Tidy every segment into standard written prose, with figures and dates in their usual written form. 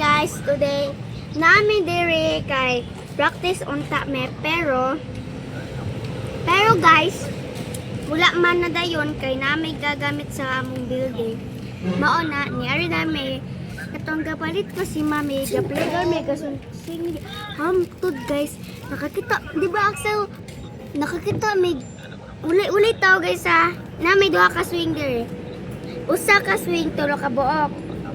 guys, today namin dire kay practice unta me pero guys, wala man na dayon kay namin gagamit sa among building. Mao na ni ari na may katong gapalit ko si Mami, gaplayer may kasunsing hamtud guys. Nakakita, di ba Axel? Nakakita may uli tao guys ha. Na may duha ka swing dire. Usa ka swing tulo ka buok.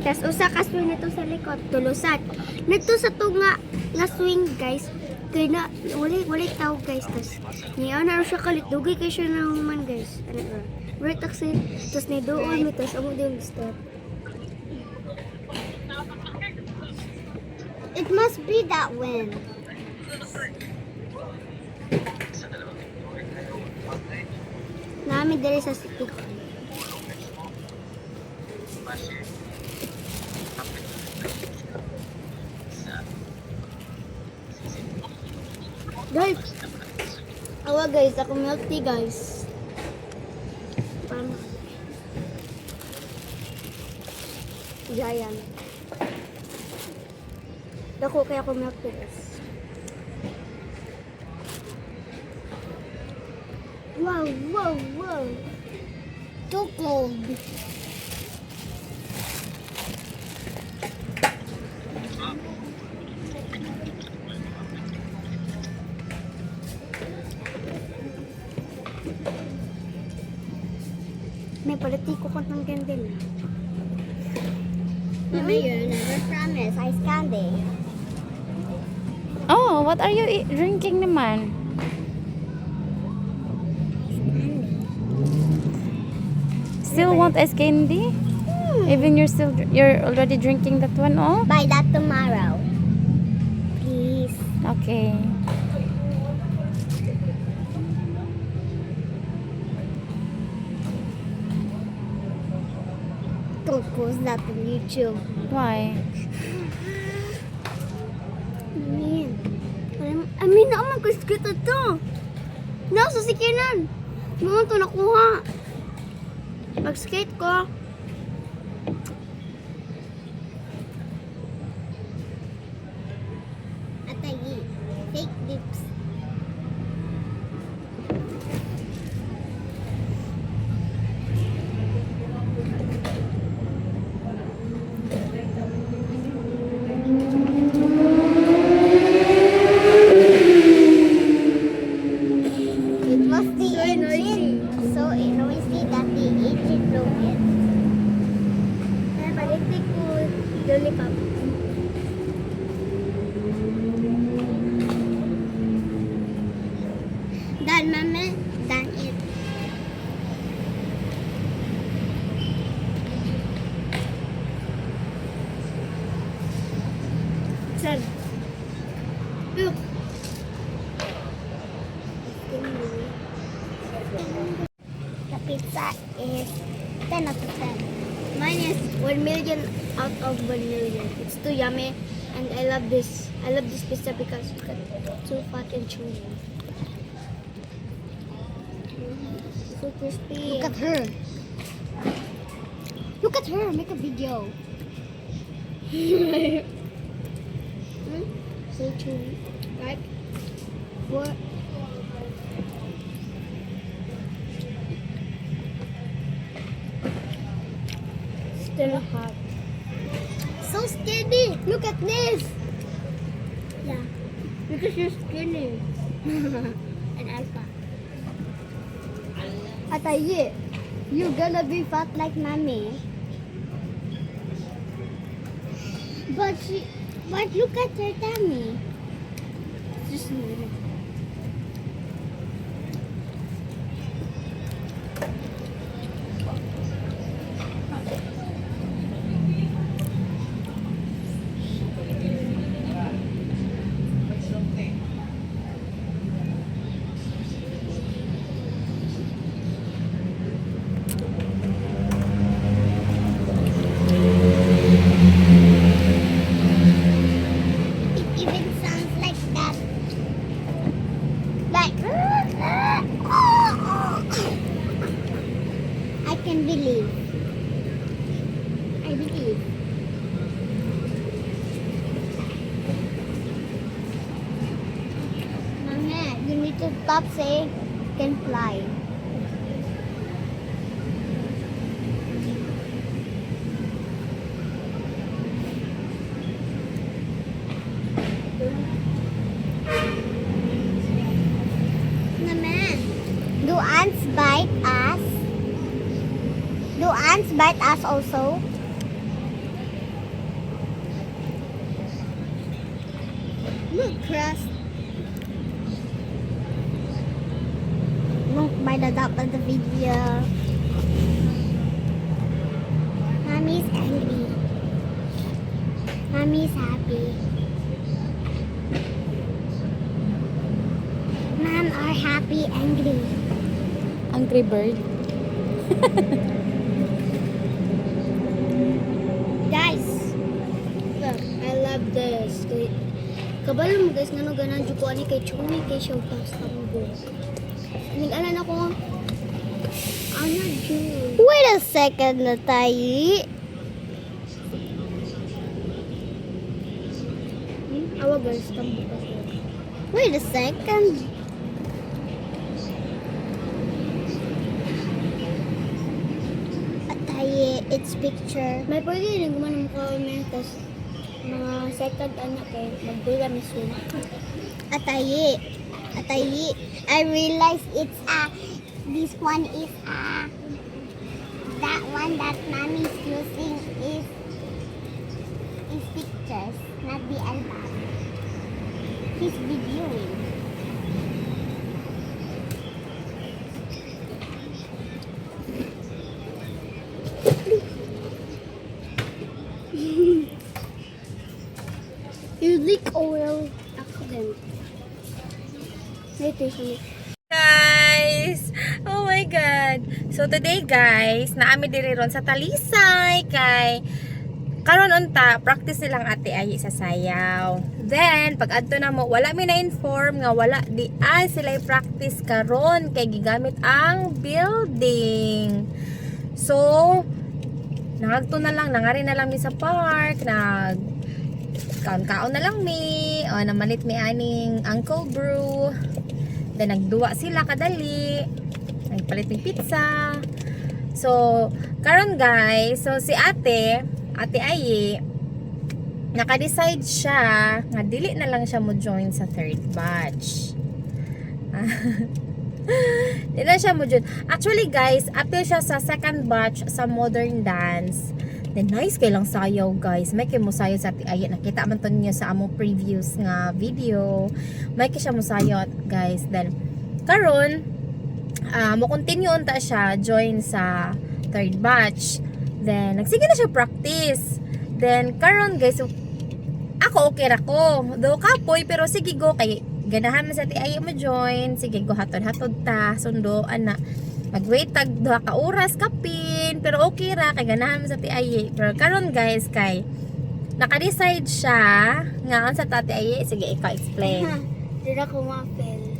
Tas usa ka swing nito sa likod, tulusat. Nito sa tunga nga swing guys, kay na wala tao guys. Tas niya na siya kalit dugay kay siya na human guys. Ano ba? Right taxi, tas ni doon mi tas amo din step. It must be that wind. Nami diri sa city. Guys, awa guys, ako milk tea guys. Paano? Giant. Dako kaya ako milk tea guys. Wow, wow, wow. Too cold. May politiko ko ng candle. Mama, you never promise ice candy. Oh, what are you drinking naman? Still want ice candy? Even you're already drinking that one, oh? Buy that tomorrow. Please. Okay. Don't post that on YouTube. Why? I mean, naman gusto kita to. Nasa sikinan. Mga to nakuha. Pag-skate ko. Atayi. Fake dips. It was the engine. So noisy that the engine broke it. Kaya balitik ko lollipop. Done, mama. Done it. Sir. Look. The pizza is 10 out of 10. Mine is 1 million out of 1 million. It's too yummy and I love this. I love this pizza because it's so fat and chewy. So crispy. Look at her. Look at her. Make a video. So chewy. Right? What? Still hot. So skinny. Look at this. Yeah. Because you're skinny. And I'm fat. Ataye, you're gonna be fat like mommy. But look at her tummy. Just it even sounds like that. You need to stop saying can fly. Naman. Do ants bite us? Do ants bite us also? Look, crust. Look by the top of the video. Mommy's angry. Mommy's happy. Mom are happy, angry. Angry bird. Guys, look, I love this. Kabalo mo guys, nga ganan dyan ko ani kay Chumi kay siya pasta mo buhok. Nag-alan ako, ano dyan? Wait a second na tayo. Awa guys, tambo kasi. Wait a second. Ataye, it's picture. May pwede rin gumanong ka-commentas. Mga second anak eh, magbula miso. Ataye, I realize it's this one is that one that mommy's using is pictures, not the album. He's videoing. You leak oil. Accident. Wait, Guys! Oh my God! So today guys, naami diri ron sa Talisay kay karon unta practice nilang ate ay sa sayaw. Then pag adto na mo wala mi na inform nga wala di ay sila practice karon kay gigamit ang building. So nangagto na lang nangari na lang mi sa park kaon na lang mi o namalit mi aning Uncle Brew. Then nagduwa sila kadali. Nagpalit ng pizza. So, karon guys, so si Ate Ayi, naka-decide siya nga dili na lang siya mo join sa third batch. Dili na siya mo join. Actually guys, after siya sa second batch sa modern dance. Then nice kay lang sayaw guys. May kay mo sayaw sa Ate Ayi. Nakita man to niyo sa among previous nga video. May kay siya mo sayaw guys. Then karon mo continue unta siya join sa third batch. Then nagsige na siya practice. Then karon guys, so, ako okay ra ko. Do kapoy pero sige go kay ganahan man sa Ate Ayi mo join. Sige go hatod ta sundo ana. Mag-wait tag 2 ka oras kapin pero okay ra kay ganahan man sa Ate Ayi. Pero karon guys kay naka-decide siya nga sa Ate Ayi. Sige ikaw explain. Dira ko mapel.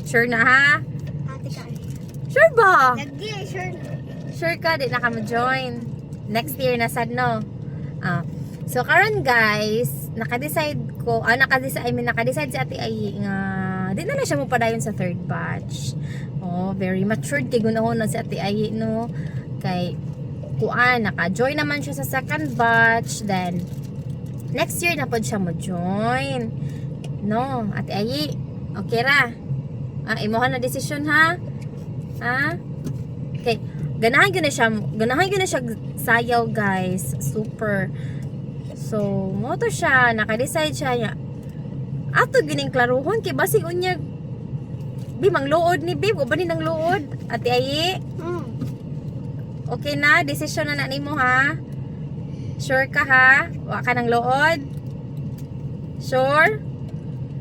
Sure na ha? Ate ka. Sure ba? Lagi, sure. Sure ka, di na ka ma-join. Next year na sad, no? So, karon guys, naka-decide si Ate Ayi nga, di na lang siya mo padayon sa third batch. Oh, very matured kay gunahon na si Ate Ayi, no? Kay, kuan, naka-join naman siya sa second batch, then, next year na po siya mo join. No, Ate Ayi, okay ra? Imuha na desisyon, ha? Okay. Ganahan yun na siya sayaw guys. Super. So, moto siya. Naka-decide siya niya. Ato gining klaruhon. Kay basig unya. Bi, mangluod ni Bib. O ba ni nang luod? Ate Ayi? Okay na? Desisyon na nimo ha? Sure ka ha? Wa ka nang luod? Sure?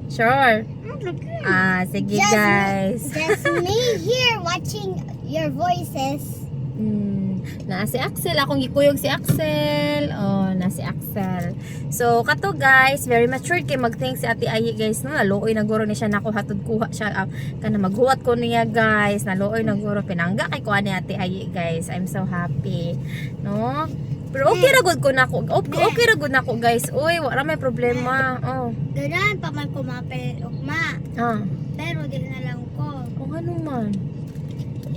Sure. Sige guys. Just me here watching your voices. Na si Axel, akong gikuyog si Axel. Oh, na si Axel. So, kato guys, very matured kay mag-thank si Ate Ayi guys, no. Naluoy na guro ni siya nako hatod kuha siya kana maghuwat ko niya guys. Naluoy na guro pinangga kay kuha ni Ate Ayi guys. I'm so happy. No? Pero okay ra gud ko nako. Okay ra gud nako guys. Uy, wala may problema. Oh. Ganaan pa man kumapel ugma. Ah. Pero di na lang ko. O ano man.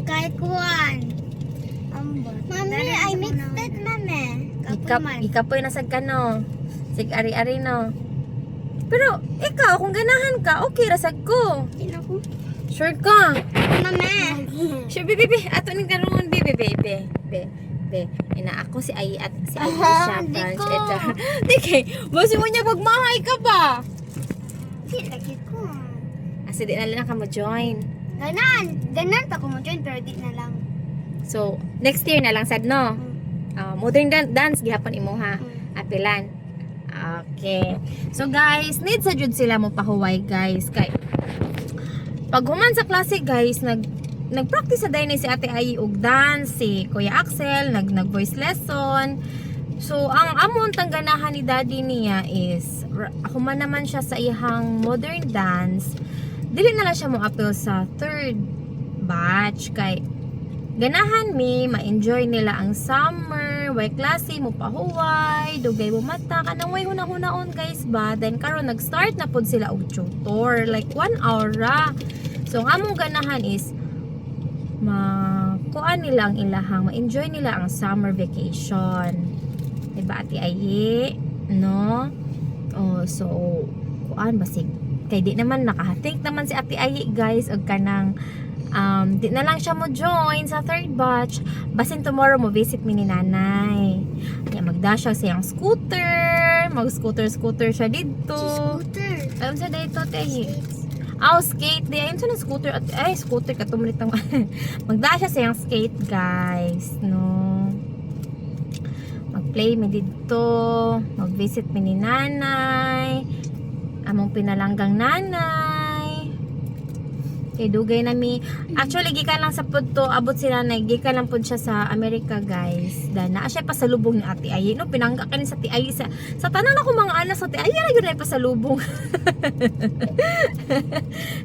Kahit kuan. Mami, I mixed it, mami. Ikapoy na sad ka no. Sig ari-ari no. Pero ikaw kung ganahan ka, okay ra sad ko. Ako. Sure ka? Mami. Sure, baby. Ato ning karon, baby. Ina ako si Ai at si Aisha Di French. ko. Ito. Dikay, basi mo niya magmahay ka ba? Di lagi ko. Asa di na lang ka mo join. Ganan pa ko mo join pero di na lang. So, next year na lang sad no. Modern dance gihapon imo ha. Apilan. Okay. So guys, need sa jud sila mo pahuway guys kay pag human sa klase guys, nagpractice sa dahil si Ate Ai og dance, si Kuya Axel nag voice lesson. So ang amon tangganahan ni daddy niya is human naman siya sa ihang modern dance. Dili na lang siya mo appeal sa third batch kay ganahan mi ma-enjoy nila ang summer, way klase mo pahuway, dugay mo mata kanang way hunahunahon guys ba. Then karon nag-start na pud sila og tutor like 1 hour ra. So ang among ganahan is kuan nila ang ilahang ma-enjoy nila ang summer vacation. Diba Ate Ayi? No? Oh, so kuan basig kay di naman nakahatik naman si Ate Ayi guys og kanang di na lang siya mo join sa third batch. Basin tomorrow mo visit mi ni nanay. Kaya magdash siya sa iyang scooter. Mag-scooter siya dito. Scooter. Alam sa dito, Tehi. Skate. Di ayun sa na scooter. Ay, scooter. Katumulit ng magdash siya sa iyang skate, guys. No? Mag-play mi dito. Mag-visit mi ni nanay. Among pinalanggang nanay. Kay dugay na mi. Actually gikan lang sa pud to abot sila na gikan lang pud siya sa Amerika guys. Dan naa siya pasalubong ni Ate Ayi no pinangga kani sa Ate Ayi sa tanan ako mga anak sa Ate Ayi ra gyud na pasalubong.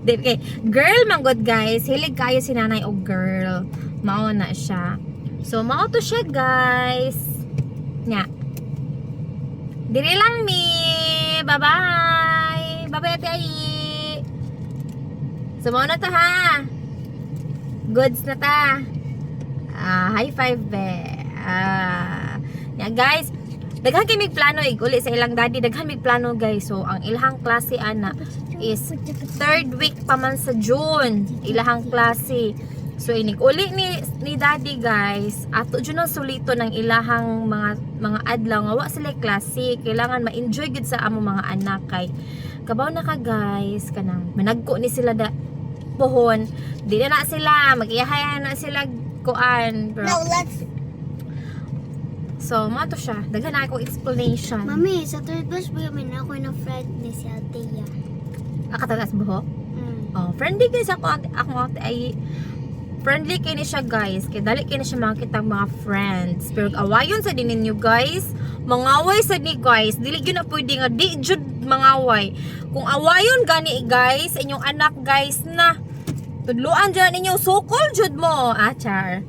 Di kay girl man god guys. Hilig kayo si nanay og girl. Mao na siya. So mao to siya guys. Nya. Diri lang mi. Bye-bye. Bye-bye Ate Ayi. So, mo na to ha. Goods na ta. High five be. Yan guys. Daghan kay mig plano uli sa ilang daddy. Daghan mig plano guys. So, ang ilahang klase ana is third week pa man sa June. Ilahang klase. So, inig-uli ni daddy guys. Ato dyan ang sulito ng ilahang mga adlaw. Nga wa sila klase. Kailangan ma-enjoy gud sa amo mga anak kay kabaw na ka guys. Kanang managko ni sila pohon. Di na sila. Mag-iyahayan na sila kuan. Pero, No, let's... so, mato siya. Daghan na akong explanation. Mami, sa third batch ba may na ako na friend ni si Althea? Akatagas buhok? Oh, friendly guys ako Ate Ayi. Friendly kini siya guys. Kaya dali kini siya makita mga friends. Pero awayon sa din ninyo guys. Mangaway sa ni guys. Dili yun na pwede nga. Di jud mangaway. Kung awayon gani guys. Inyong anak guys na. Tudluan dyan inyong sukol jud mo. Char.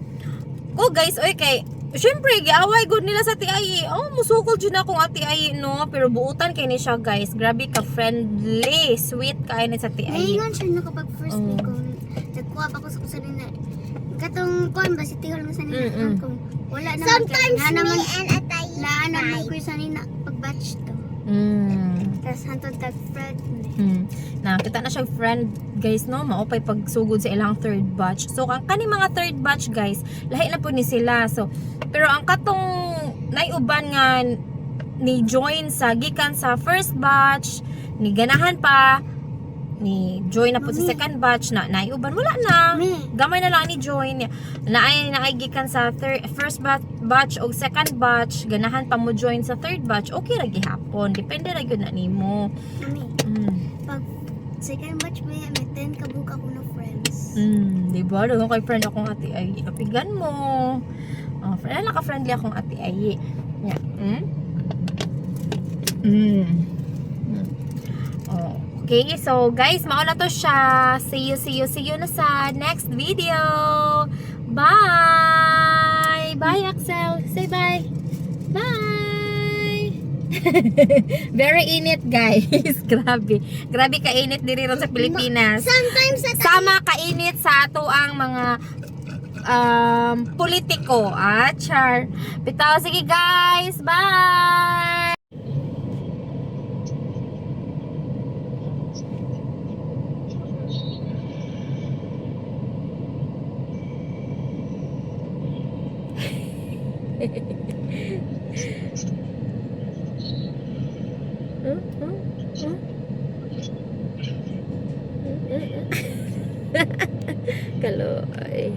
Ko guys. Oy kay. Siyempre, giaway good nila sa Ate Ayi. Oh, musukol dyan akong Ate Ayi, no? Pero buutan kay ni siya, guys. Grabe ka, friendly. Sweet kayo ni sa Ate Ayi. Ngayon siya nakapag first week kung nagkuha pa ko sa kusanin na katong kuhan ba si Tihol mo sa nila kung wala naman Sometimes na me naman and Atay na naman ko sa nila pag batch to. Tapos hantod tag friend Na, kita na siyang friend, guys, no? Maupay pagsugod sa ilang third batch. So, ang kani mga third batch, guys, lahi na po ni sila. So, pero ang katong naiuban nga ni join sa gikan sa first batch, ni ganahan pa, ni join na po sa second batch na naiuban wala na. Gamay na lang ni join. Naay gikan sa first batch o second batch, ganahan pa mo join sa third batch, okay ra gihapon. Depende ra gyud na nimo. Mami, pag second batch may 10 kabuka ko na friends. Di ba? Dagang kay friend akong Ate Ayi. Apigan mo. Oh, friend, naka-friendly akong Ate Ayi. Yeah. Okay, so guys, mauna to siya. See you na sa next video. Bye! Bye, Axel. Say bye. Bye! Very init, guys. Grabe. Grabe kainit diri ron sa Pilipinas. Sometimes sa Sama kainit sa ato ang mga politiko. Char. Bitaw, sige guys. Bye! Kaloy.